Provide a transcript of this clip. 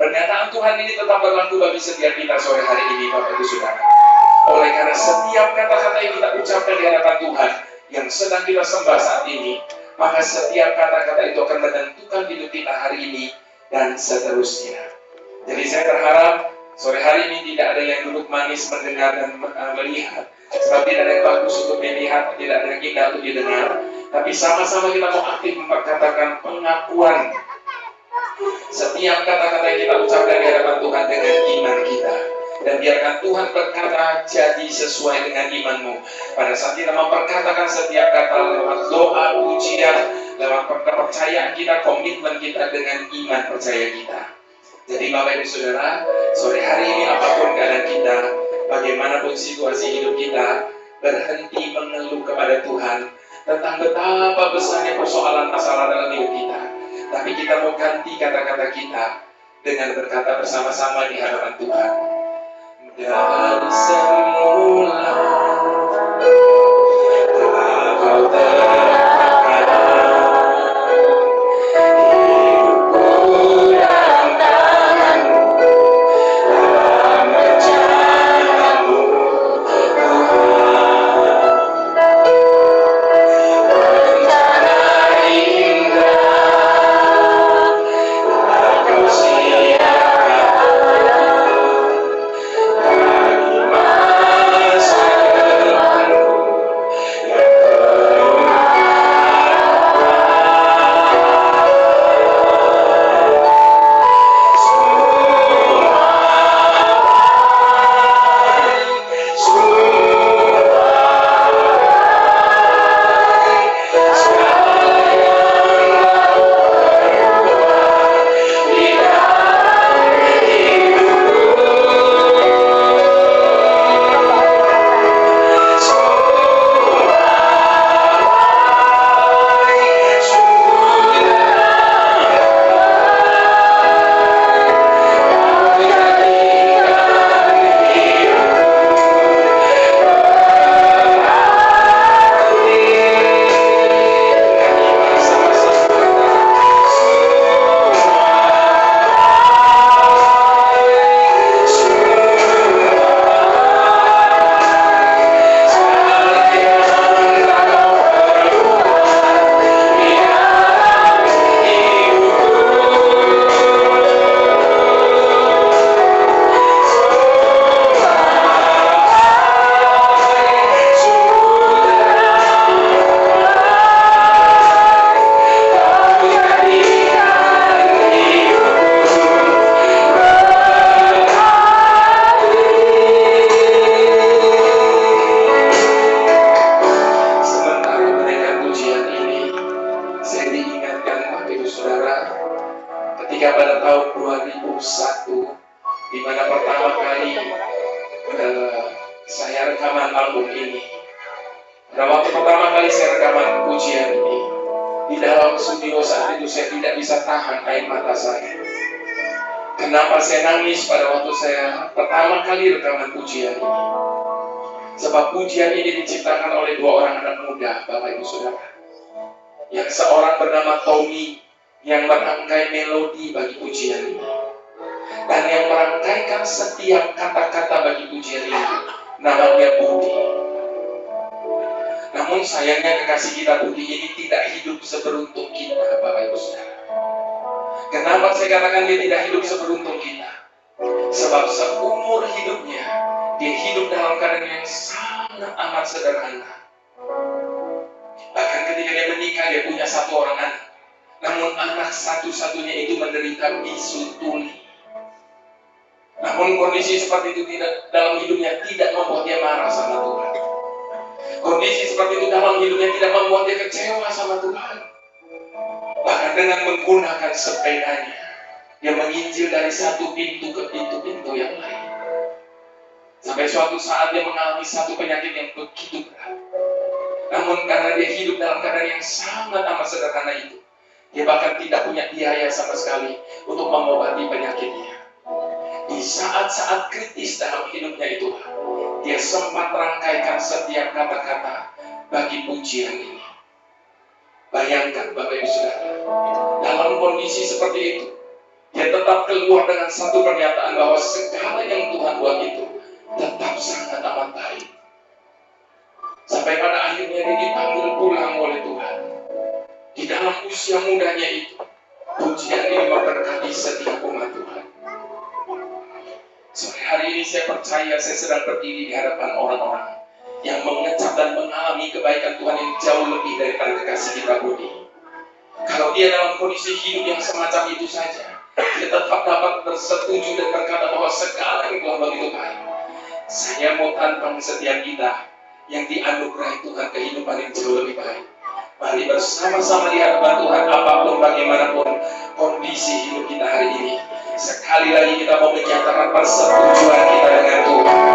Pernyataan Tuhan ini tetap berlaku bagi setiap kita sore hari ini, Bapak Ibu Saudara. Oleh karena setiap kata-kata yang kita ucapkan di hadapan Tuhan yang sedang kita sembah saat ini, maka setiap kata-kata itu akan menentukan hidup kita hari ini dan seterusnya. Jadi saya berharap sore hari ini tidak ada yang duduk manis mendengar dan melihat, sebab tidak ada yang bagus untuk dilihat, tidak ada yang indah untuk didengar, tapi sama-sama kita mau aktif memperkatakan pengakuan setiap kata-kata yang kita ucapkan di hadapan Tuhan dengan iman kita. Dan biarkan Tuhan berkata jadi sesuai dengan imanmu. Pada saat kita memperkatakan setiap kata lewat doa, pujian, lewat kepercayaan kita, komitmen kita dengan iman percaya kita. Jadi Bapak Ibu Saudara, sore hari ini apapun keadaan kita, bagaimanapun situasi hidup kita, berhenti mengeluh kepada Tuhan tentang betapa besarnya persoalan masalah dalam hidup kita. Tapi kita mau ganti kata-kata kita dengan berkata bersama-sama di hadapan Tuhan. Dan semula kau Sebab pujian ini diciptakan oleh dua orang anak muda, Bapak Ibu Saudara. Yang seorang bernama Tommy, yang merangkai melodi bagi pujian ini. Dan yang merangkaikan setiap kata-kata bagi pujian ini, namanya Budi. Namun sayangnya kekasih kita Budi ini tidak hidup seberuntung kita, Bapak Ibu Saudara. Kenapa saya katakan dia tidak hidup seberuntung kita? Sebab seumur hidupnya, dia hidup dalam keadaan yang sangat amat sederhana. Bahkan ketika dia menikah, dia punya satu orang anak. Namun anak satu-satunya itu menderita bisu tuli. Namun kondisi seperti itu dalam hidupnya tidak membuat dia marah sama Tuhan. Kondisi seperti itu dalam hidupnya tidak membuat dia kecewa sama Tuhan. Bahkan dengan menggunakan sepedanya, dia menginjil dari satu pintu ke pintu-pintu yang lain. Sampai suatu saat dia mengalami satu penyakit yang begitu berat. Namun karena dia hidup dalam keadaan yang sangat amat sederhana itu, dia bahkan tidak punya biaya sama sekali untuk mengobati penyakitnya. Di saat-saat kritis dalam hidupnya itu, dia sempat merangkaikan setiap kata-kata bagi pujian ini. Bayangkan Bapak Ibu Saudara, dalam kondisi seperti itu, Dia tetap keluar dengan satu pernyataan bahwa segala yang Tuhan buat itu tetap sangat amat baik. Sampai pada akhirnya dia dipanggil pulang oleh Tuhan. Di dalam usia mudanya itu, pujian ini memberkati setiap umat Tuhan. Sore hari ini saya percaya saya sedang berdiri di hadapan orang-orang yang mengecap dan mengalami kebaikan Tuhan yang jauh lebih daripada kekasih kita Budi. Kalau dia dalam kondisi hidup yang semacam itu saja, dia tetap dapat bersetuju dan berkata bahwa segala yang Tuhan begitu baik. Saya mau tantang setiap kita yang dianugerahi Tuhan kehidupan yang jauh lebih baik. Mari bersama-sama di hadapan Tuhan, apapun bagaimanapun kondisi hidup kita hari ini, sekali lagi kita mau menyatakan persetujuan kita dengan Tuhan.